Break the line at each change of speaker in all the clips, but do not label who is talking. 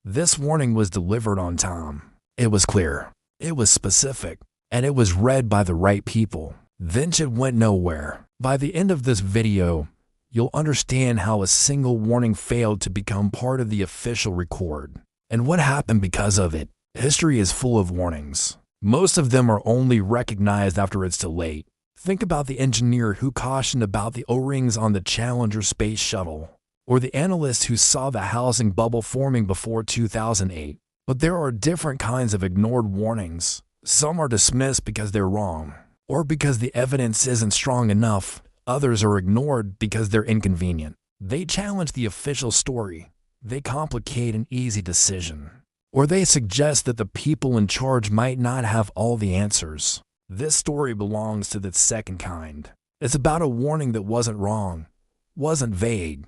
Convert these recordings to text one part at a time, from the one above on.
This warning was delivered on time. It was clear, it was specific, and it was read by the right people. Then it went nowhere. By the end of this video, you'll understand how a single warning failed to become part of the official record, and what happened because of it. History is full of warnings. Most of them are only recognized after it's too late. Think about the engineer who cautioned about the O-rings on the Challenger space shuttle, or the analyst who saw the housing bubble forming before 2008. But there are different kinds of ignored warnings. Some are dismissed because they're wrong, or because the evidence isn't strong enough. Others are ignored because they're inconvenient. They challenge the official story. They complicate an easy decision. Or they suggest that the people in charge might not have all the answers. This story belongs to the second kind. It's about a warning that wasn't wrong, wasn't vague,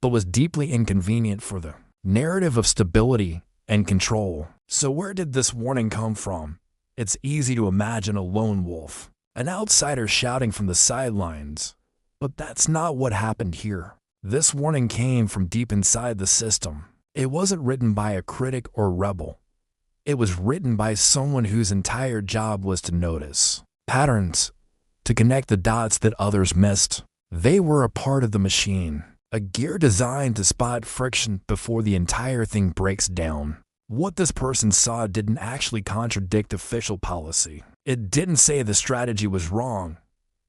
but was deeply inconvenient for the narrative of stability and control. So where did this warning come from? It's easy to imagine a lone wolf, an outsider shouting from the sidelines. But that's not what happened here. This warning came from deep inside the system. It wasn't written by a critic or rebel. It was written by someone whose entire job was to notice patterns, to connect the dots that others missed. They were a part of the machine, a gear designed to spot friction before the entire thing breaks down. What this person saw didn't actually contradict official policy. It didn't say the strategy was wrong.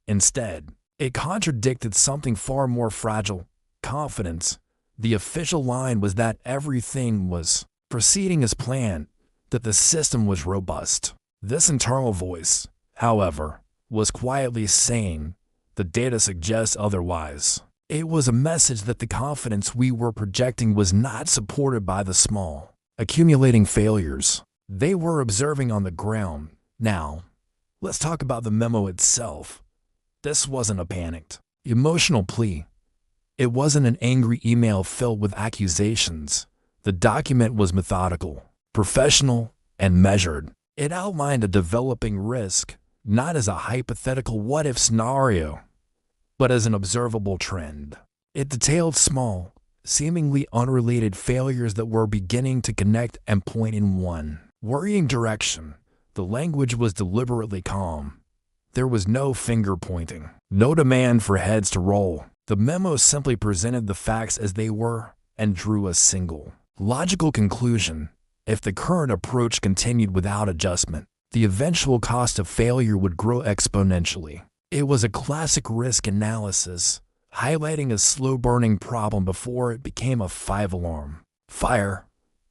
Instead, it contradicted something far more fragile: confidence. The official line was that everything was proceeding as planned, that the system was robust. This internal voice, however, was quietly saying, the data suggests otherwise. It was a message that the confidence we were projecting was not supported by the small, accumulating failures they were observing on the ground. Now, let's talk about the memo itself. This wasn't a panicked, emotional plea. It wasn't an angry email filled with accusations. The document was methodical, professional, and measured. It outlined a developing risk, not as a hypothetical what-if scenario, but as an observable trend. It detailed small, seemingly unrelated failures that were beginning to connect and point in one worrying direction. The language was deliberately calm. There was no finger-pointing, no demand for heads to roll. The memo simply presented the facts as they were and drew a single, logical conclusion. If the current approach continued without adjustment, the eventual cost of failure would grow exponentially. It was a classic risk analysis, highlighting a slow-burning problem before it became a five-alarm fire.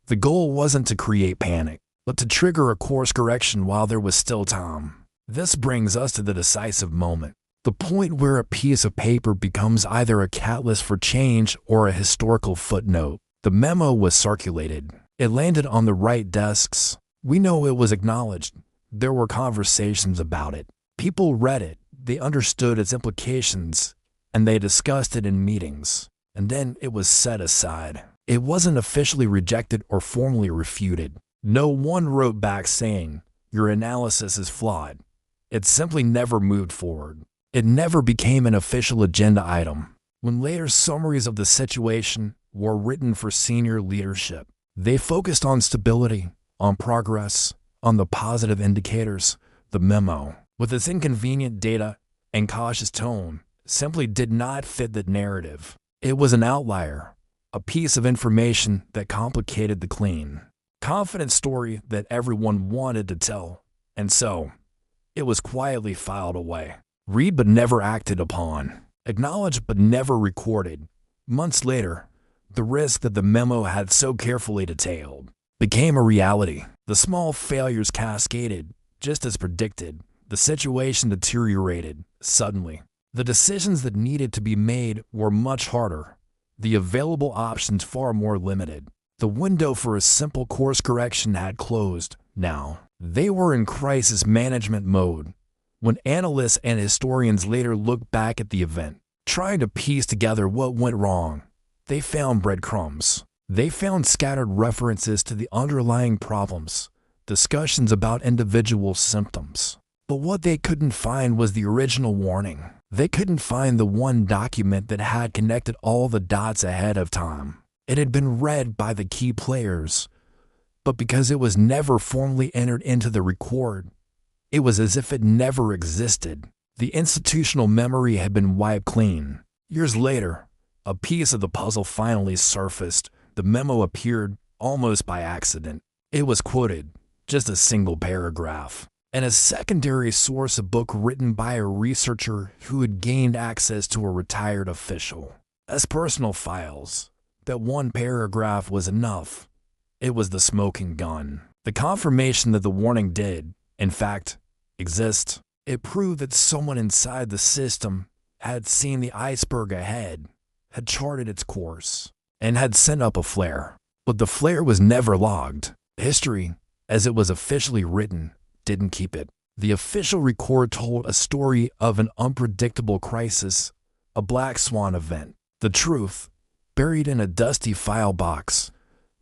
The goal wasn't to create panic, but to trigger a course correction while there was still time. This brings us to the decisive moment. The point where a piece of paper becomes either a catalyst for change or a historical footnote. The memo was circulated. It landed on the right desks. We know it was acknowledged. There were conversations about it. People read it. They understood its implications, and they discussed it in meetings. And then it was set aside. It wasn't officially rejected or formally refuted. No one wrote back saying, "Your analysis is flawed." It simply never moved forward. It never became an official agenda item. When later summaries of the situation were written for senior leadership, they focused on stability, on progress, on the positive indicators. The memo, with its inconvenient data and cautious tone, simply did not fit the narrative. It was an outlier, a piece of information that complicated the clean, confident story that everyone wanted to tell. And so, it was quietly filed away. Read but never acted upon. Acknowledged but never recorded. Months later, the risk that the memo had so carefully detailed became a reality. The small failures cascaded, just as predicted. The situation deteriorated suddenly. The decisions that needed to be made were much harder. The available options far more limited. The window for a simple course correction had closed. Now, they were in crisis management mode. When analysts and historians later looked back at the event, trying to piece together what went wrong, they found breadcrumbs. They found scattered references to the underlying problems, discussions about individual symptoms. But what they couldn't find was the original warning. They couldn't find the one document that had connected all the dots ahead of time. It had been read by the key players, but because it was never formally entered into the record, it was as if it never existed. The institutional memory had been wiped clean. Years later, a piece of the puzzle finally surfaced. The memo appeared almost by accident. It was quoted, just a single paragraph, and a secondary source, a book written by a researcher who had gained access to a retired official. As personal files, that one paragraph was enough. It was the smoking gun. The confirmation that the warning did, in fact, exist. It proved that someone inside the system had seen the iceberg ahead, had charted its course, and had sent up a flare. But the flare was never logged. History, as it was officially written, didn't keep it. The official record told a story of an unpredictable crisis, a black swan event. The truth, buried in a dusty file box,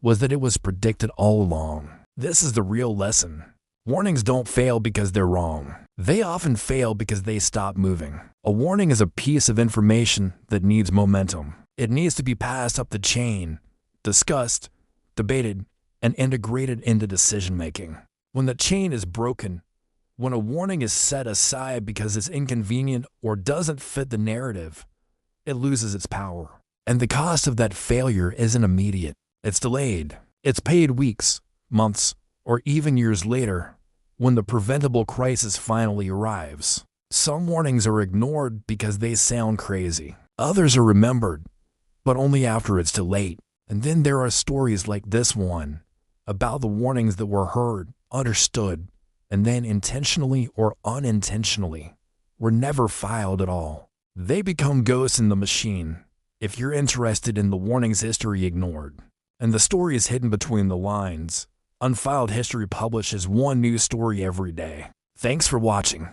was that it was predicted all along. This is the real lesson. Warnings don't fail because they're wrong. They often fail because they stop moving. A warning is a piece of information that needs momentum. It needs to be passed up the chain, discussed, debated, and integrated into decision-making. When the chain is broken, when a warning is set aside because it's inconvenient or doesn't fit the narrative, it loses its power. And the cost of that failure isn't immediate. It's delayed. It's paid weeks, months, or even years later when the preventable crisis finally arrives. Some warnings are ignored because they sound crazy. Others are remembered, but only after it's too late. And then there are stories like this one about the warnings that were heard, understood, and then intentionally or unintentionally were never filed at all. They become ghosts in the machine. If you're interested in the warnings history ignored and the stories hidden between the lines, Unfiled History publishes one new story every day. Thanks for watching.